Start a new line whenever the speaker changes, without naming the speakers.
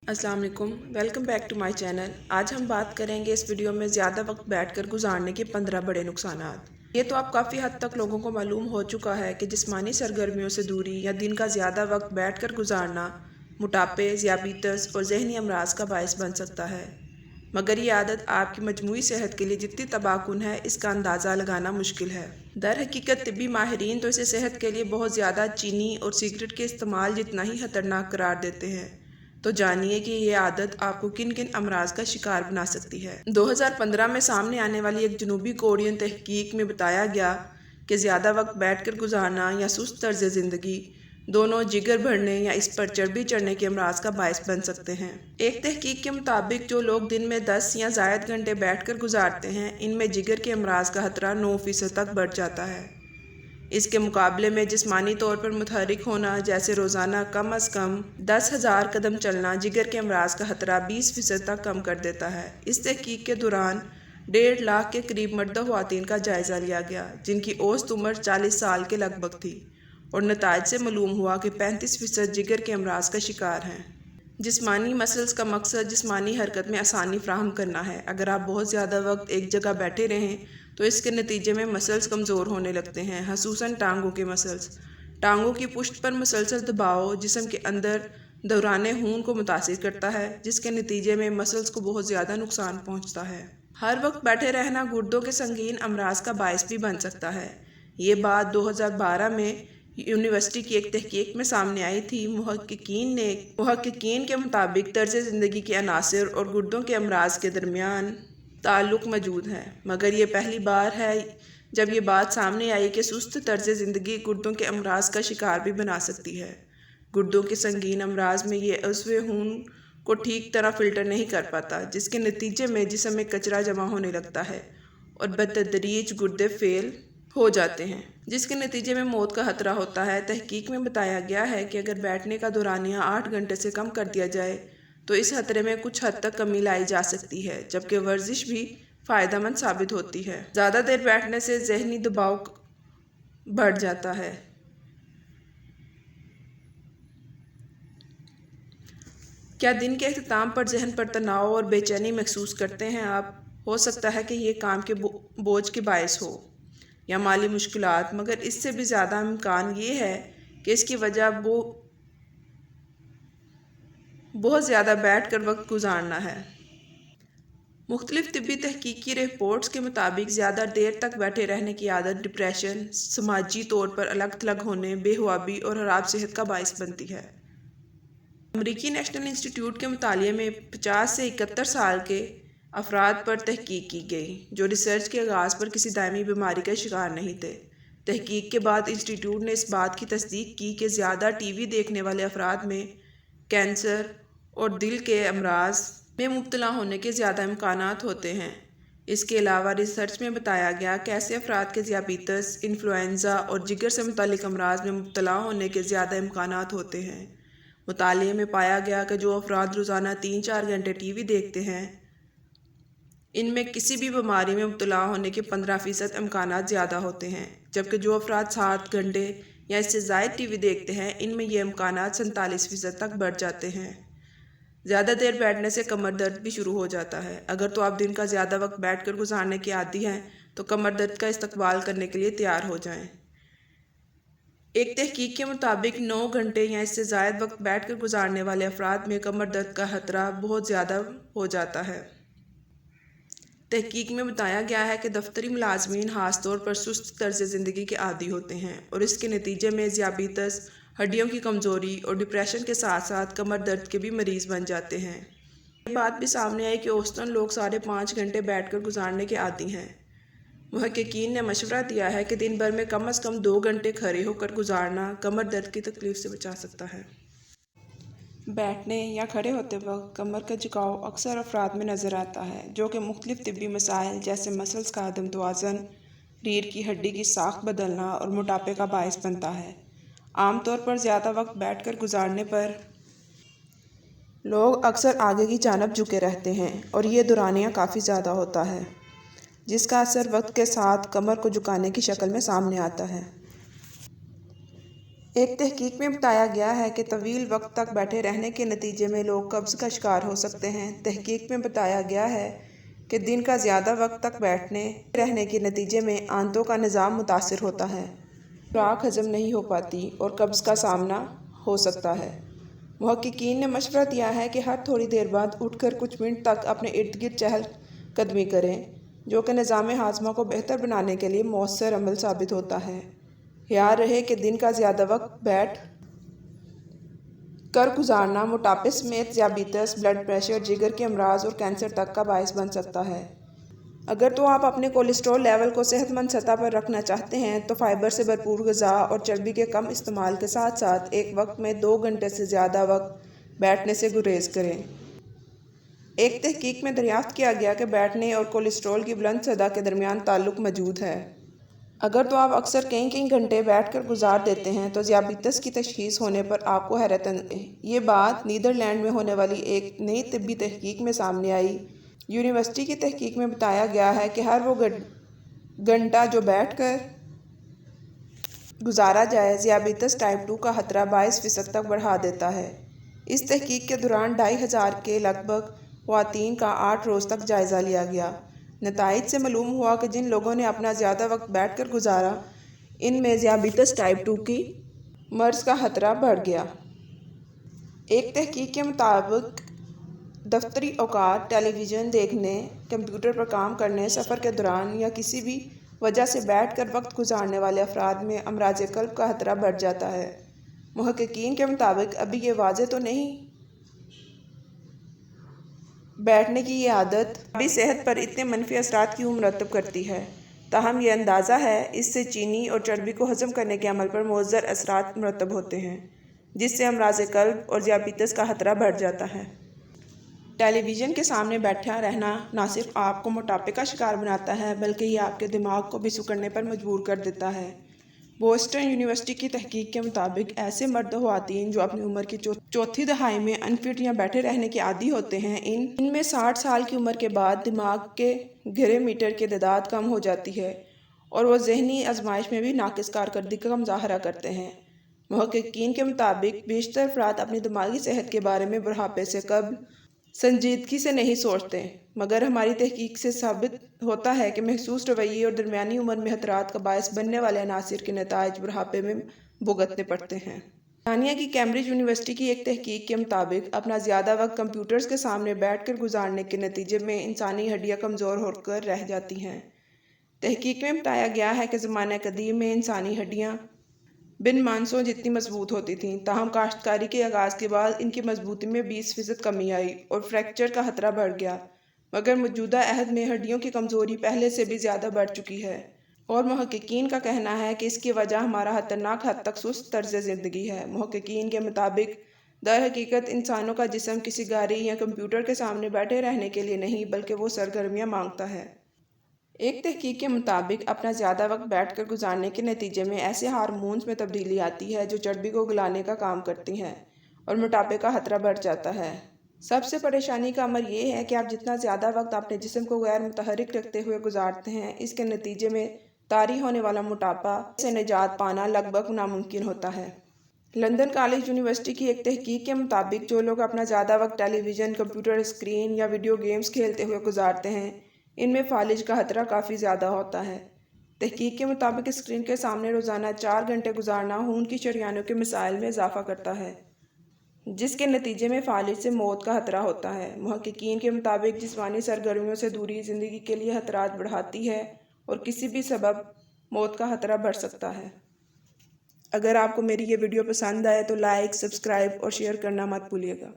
अस्सलाम वालेकुम, welcome back to my channel. आज हम बात करेंगे इस वीडियो में ज़्यादा वक्त बैठकर गुजारने के 15 बड़े नुकसानात। ये तो आप काफ़ी हद तक लोगों को मालूम हो चुका है कि जिस्मानी सरगर्मियों से दूरी या दिन का ज़्यादा वक्त बैठकर गुजारना मोटापे, ज़ियाबीतस और जहनी अमराज का बायस बन सकता है। मगर ये आदत आपकी मजमूई सेहत के लिए जितनी तबाहकुन है, इसका अंदाज़ा लगाना मुश्किल है। दर हकीकत तिब्बी माहिरीन तो इसे सेहत के लिए बहुत ज़्यादा चीनी और सिगरेट के इस्तेमाल जितना ही खतरनाक करार देते हैं। तो जानिए कि ये आदत आपको किन किन अमराज का शिकार बना सकती है। 2015 में सामने आने वाली एक जनूबी कोरियन तहकीक में बताया गया कि ज़्यादा वक्त बैठकर गुजारना या सुस्त तर्ज ज़िंदगी दोनों जिगर बढ़ने या इस पर चर्बी चढ़ने के अमराज का बायस बन सकते हैं। एक तहकीक के मुताबिक जो लोग दिन में 10 या ज़ायद घंटे बैठकर गुजारते हैं, इनमें जिगर के अमराज का खतरा 9% तक बढ़ जाता है। इसके मुकाबले में जिस्मानी तौर पर मुतहरिक होना, जैसे रोज़ाना कम अज़ कम 10,000 कदम चलना, जिगर के अमराज का खतरा 20% तक कम कर देता है। इस तहकीक के दौरान 1.5 लाख के करीब मर्द ख़वातीन का जायज़ा लिया गया, जिनकी औसत उम्र 40 साल के लगभग थी, और नताइज से मालूम हुआ कि 35% जिगर के अमराज का शिकार हैं। जिस्मानी मसल्स का मकसद जिस्मानी हरकत में आसानी फ़राहम करना है। अगर आप बहुत ज़्यादा वक्त एक जगह बैठे रहें तो इसके नतीजे में मसल्स कमज़ोर होने लगते हैं, ख़ुसूसन टांगों के मसल्स। टांगों की पुष्ट पर मुसलसल दबाव जिस्म के अंदर दौराने खून को मुतासिर करता है, जिसके नतीजे में मसल्स को बहुत ज़्यादा नुकसान पहुँचता है। हर वक्त बैठे रहना गुर्दों के संगीन अमराज का बायस भी बन सकता है। ये बात 2012 में यूनिवर्सिटी की एक तहकीक में सामने आई थी। मुहक्किकीन के मुताबिक तर्ज ज़िंदगी के अनासर और गुर्दों के अमराज के दरमियान ताल्लुक़ मौजूद है, मगर ये पहली बार है जब ये बात सामने आई कि सुस्त तर्ज ज़िंदगी गुर्दों के अमराज का शिकार भी बना सकती है। गुर्दों के संगीन अमराज में ये अज़्व खून को ठीक तरह फ़िल्टर नहीं कर पाता, जिसके नतीजे में जिस्म में कचरा जमा होने लगता है और बतदरीज गुर्दे फेल हो जाते हैं, जिसके नतीजे में मौत का खतरा होता है। तहकीक में बताया गया है कि अगर बैठने का दौरानिया 8 घंटे से कम कर दिया जाए तो इस खतरे में कुछ हद तक कमी लाई जा सकती है, जबकि वर्जिश भी फ़ायदेमंद साबित होती है। ज़्यादा देर बैठने से जहनी दबाव बढ़ जाता है। क्या दिन के अख्ताम पर जहन पर तनाव और बेचैनी महसूस करते हैं आप? हो सकता है कि ये काम के बोझ के बायस हो या माली मुश्किलात, मगर इससे भी ज़्यादा इम्कान ये है कि इसकी वजह बहुत ज़्यादा बैठ कर वक्त गुजारना है। मुख्तलिफ तिब्बी तहकीकी रिपोर्ट्स के मुताबिक ज़्यादा देर तक बैठे रहने की आदत डिप्रेशन, समाजी तौर पर अलग थलग होने, बेहुआबी और ख़राब सेहत का बायस बनती है। अमरीकी नेशनल इंस्टीट्यूट के मुतालिए में 50 से 71 साल के अफराद पर तहकीक की गई, जो रिसर्च के आगाज़ पर किसी दायमी बीमारी का शिकार नहीं थे। तहकीक के बाद इंस्टीट्यूट ने इस बात की तस्दीक की कि ज़्यादा टीवी देखने वाले अफराद में कैंसर और दिल के अमराज में मुब्तला होने के ज़्यादा इम्कानात होते हैं। इसके अलावा रिसर्च में बताया गया कि ऐसे अफराद के ज़ियाबीतस, इन्फ्लुएंज़ा और जिगर से मुतालिक अमराज में मुब्तला होने के ज़्यादा इम्कानात होते हैं। मुतालिए में पाया गया कि जो अफराद रोज़ाना 3-4 घंटे टीवी देखते हैं, इनमें किसी भी बीमारी में मुब्तला होने के 15% इम्कानात ज़्यादा होते हैं, जबकि जो अफराद 7 घंटे या इससे ज़ायद टीवी देखते हैं, इनमें ये इम्कानात 47% तक बढ़ जाते हैं। ज़्यादा देर बैठने से कमर दर्द भी शुरू हो जाता है। अगर तो आप दिन का ज़्यादा वक्त बैठकर गुजारने के आदी हैं तो कमर दर्द का इस्तकबाल करने के लिए तैयार हो जाएं। एक तहकीक के मुताबिक 9 घंटे या इससे ज़ायद वक्त बैठकर गुजारने वाले अफराद में कमर दर्द का खतरा बहुत ज़्यादा हो जाता है। तहकीक में बताया गया है कि दफ्तरी मुलाजमीन ख़ास तौर पर सुस्त तर्ज ज़िंदगी के आदी होते हैं और इसके नतीजे में ज़ियाबीतस, हड्डियों की कमज़ोरी और डिप्रेशन के साथ साथ कमर दर्द के भी मरीज़ बन जाते हैं। ये बात भी सामने आई कि औसतन लोग 5.5 घंटे बैठकर गुजारने के आदी हैं। मुहक्किकीन ने मशवरा दिया है कि दिन भर में कम से कम 2 घंटे खड़े होकर गुजारना कमर दर्द की तकलीफ़ से बचा सकता है। बैठने या खड़े होते वक्त कमर का झुकाव अक्सर अफराद में नज़र आता है, जो कि मुख्तलिफ तिब्बी मसाइल जैसे मसल्स का अदम तवाज़न, रीढ़ की हड्डी की साख बदलना और मोटापे का बायस बनता है। आमतौर पर ज़्यादा वक्त बैठकर गुजारने पर लोग अक्सर आगे की जानिब झुके रहते हैं और ये दौरानिया काफ़ी ज़्यादा होता है, जिसका असर वक्त के साथ कमर को झुकाने की शक्ल में सामने आता है। ایک تحقیق میں بتایا گیا ہے کہ طویل وقت تک بیٹھے رہنے کے نتیجے میں لوگ قبض کا شکار ہو سکتے ہیں۔ تحقیق میں بتایا گیا ہے کہ دن کا زیادہ وقت تک بیٹھے رہنے کے نتیجے میں آنتوں کا نظام متاثر ہوتا ہے، خوراک ہضم نہیں ہو پاتی اور قبض کا سامنا ہو سکتا ہے۔ محققین نے مشورہ دیا ہے کہ ہر تھوڑی دیر بعد اٹھ کر کچھ منٹ تک اپنے ارد گرد چہل قدمی کریں، جو کہ نظام ہاضمہ کو بہتر بنانے کے لیے مؤثر عمل ثابت ہوتا ہے۔ یاد رہے کہ دن کا زیادہ وقت بیٹھ کر گزارنا موٹاپے سمیت ذیابیطس، بلڈ پریشر، جگر کے امراض اور کینسر تک کا باعث بن سکتا ہے۔ اگر تو آپ اپنے کولیسٹرول لیول کو صحت مند سطح پر رکھنا چاہتے ہیں تو فائبر سے بھرپور غذا اور چربی کے کم استعمال کے ساتھ ساتھ ایک وقت میں 2 گھنٹے سے زیادہ وقت بیٹھنے سے گریز کریں۔ ایک تحقیق میں دریافت کیا گیا کہ بیٹھنے اور کولیسٹرول کی بلند سطح کے درمیان تعلق موجود ہے۔ اگر تو آپ اکثر کئی گھنٹے بیٹھ کر گزار دیتے ہیں تو ذیابیطس کی تشخیص ہونے پر آپ کو حیرت ہے۔ یہ بات نیدرلینڈ میں ہونے والی ایک نئی طبی تحقیق میں سامنے آئی۔ یونیورسٹی کی تحقیق میں بتایا گیا ہے کہ ہر وہ گھنٹہ جو بیٹھ کر گزارا جائے ذیابیطس ٹائپ 2 کا خطرہ 22% تک بڑھا دیتا ہے۔ اس تحقیق کے دوران 2500 کے لگ بھگ خواتین کا 8 روز تک جائزہ لیا گیا۔ نتائج سے معلوم ہوا کہ جن لوگوں نے اپنا زیادہ وقت بیٹھ کر گزارا ان میں ذیابیطس ٹائپ 2 کی مرض کا خطرہ بڑھ گیا۔ ایک تحقیق کے مطابق دفتری اوقات، ٹیلی ویژن دیکھنے، کمپیوٹر پر کام کرنے، سفر کے دوران یا کسی بھی وجہ سے بیٹھ کر وقت گزارنے والے افراد میں امراض قلب کا خطرہ بڑھ جاتا ہے۔ محققین کے مطابق ابھی یہ واضح تو نہیں بیٹھنے کی یہ عادت بھی صحت پر اتنے منفی اثرات کیوں مرتب کرتی ہے، تاہم یہ اندازہ ہے اس سے چینی اور چربی کو ہضم کرنے کے عمل پر مؤثر اثرات مرتب ہوتے ہیں، جس سے امراض قلب اور ذیابیطس کا خطرہ بڑھ جاتا ہے۔ ٹیلی ویژن کے سامنے بیٹھا رہنا نہ صرف آپ کو موٹاپے کا شکار بناتا ہے بلکہ یہ آپ کے دماغ کو بھی سکڑنے پر مجبور کر دیتا ہے۔ بوسٹن یونیورسٹی کی تحقیق کے مطابق ایسے مرد و خواتین جو اپنی عمر کی چوتھی دہائی میں انفٹ یا بیٹھے رہنے کے عادی ہوتے ہیں، ان میں 60 سال کی عمر کے بعد دماغ کے گرے میٹر کی تعداد کم ہو جاتی ہے اور وہ ذہنی آزمائش میں بھی ناقص کارکردگی کا مظاہرہ کرتے ہیں۔ محققین کے مطابق بیشتر افراد اپنی دماغی صحت کے بارے میں بڑھاپے سے قبل سنجیدگی سے نہیں سوچتے، مگر ہماری تحقیق سے ثابت ہوتا ہے کہ محسوس رویے اور درمیانی عمر میں خطرات کا باعث بننے والے عناصر کے نتائج بڑھاپے میں بھگتنے پڑتے ہیں۔ برطانیہ کی کیمبرج یونیورسٹی کی ایک تحقیق کے مطابق اپنا زیادہ وقت کمپیوٹرز کے سامنے بیٹھ کر گزارنے کے نتیجے میں انسانی ہڈیاں کمزور ہو کر رہ جاتی ہیں۔ تحقیق میں بتایا گیا ہے کہ زمانہ قدیم میں انسانی ہڈیاں بن مانسوں جتنی مضبوط ہوتی تھیں، تاہم کاشتکاری کے آغاز کے بعد ان کی مضبوطی میں 20% کمی آئی اور فریکچر کا خطرہ بڑھ گیا، مگر موجودہ عہد میں ہڈیوں کی کمزوری پہلے سے بھی زیادہ بڑھ چکی ہے اور محققین کا کہنا ہے کہ اس کی وجہ ہمارا خطرناک حد تک سست طرز زندگی ہے۔ محققین کے مطابق در حقیقت انسانوں کا جسم کسی گاڑی یا کمپیوٹر کے سامنے بیٹھے رہنے کے لیے نہیں بلکہ وہ سرگرمیاں مانگتا ہے۔ ایک تحقیق کے مطابق اپنا زیادہ وقت بیٹھ کر گزارنے کے نتیجے میں ایسے ہارمونز میں تبدیلی آتی ہے جو چربی کو گلانے کا کام کرتی ہیں اور موٹاپے کا خطرہ بڑھ جاتا ہے۔ سب سے پریشانی کا امر یہ ہے کہ آپ جتنا زیادہ وقت اپنے جسم کو غیر متحرک رکھتے ہوئے گزارتے ہیں، اس کے نتیجے میں طاری ہونے والا موٹاپا سے نجات پانا لگ بھگ ناممکن ہوتا ہے۔ لندن کالج یونیورسٹی کی ایک تحقیق کے مطابق جو لوگ اپنا زیادہ وقت ٹیلی ویژن، کمپیوٹر اسکرین یا ویڈیو گیمز کھیلتے ہوئے گزارتے ہیں، ان میں فالج کا خطرہ کافی زیادہ ہوتا ہے۔ تحقیق کے مطابق اسکرین کے سامنے روزانہ 4 گھنٹے گزارنا خون کی شریانوں کے مسائل میں اضافہ کرتا ہے، جس کے نتیجے میں فالج سے موت کا خطرہ ہوتا ہے۔ محققین کے مطابق جسمانی سرگرمیوں سے دوری زندگی کے لیے خطرات بڑھاتی ہے اور کسی بھی سبب موت کا خطرہ بڑھ سکتا ہے۔ اگر آپ کو میری یہ ویڈیو پسند آئے تو لائک، سبسکرائب اور شیئر کرنا مت بھولیے گا۔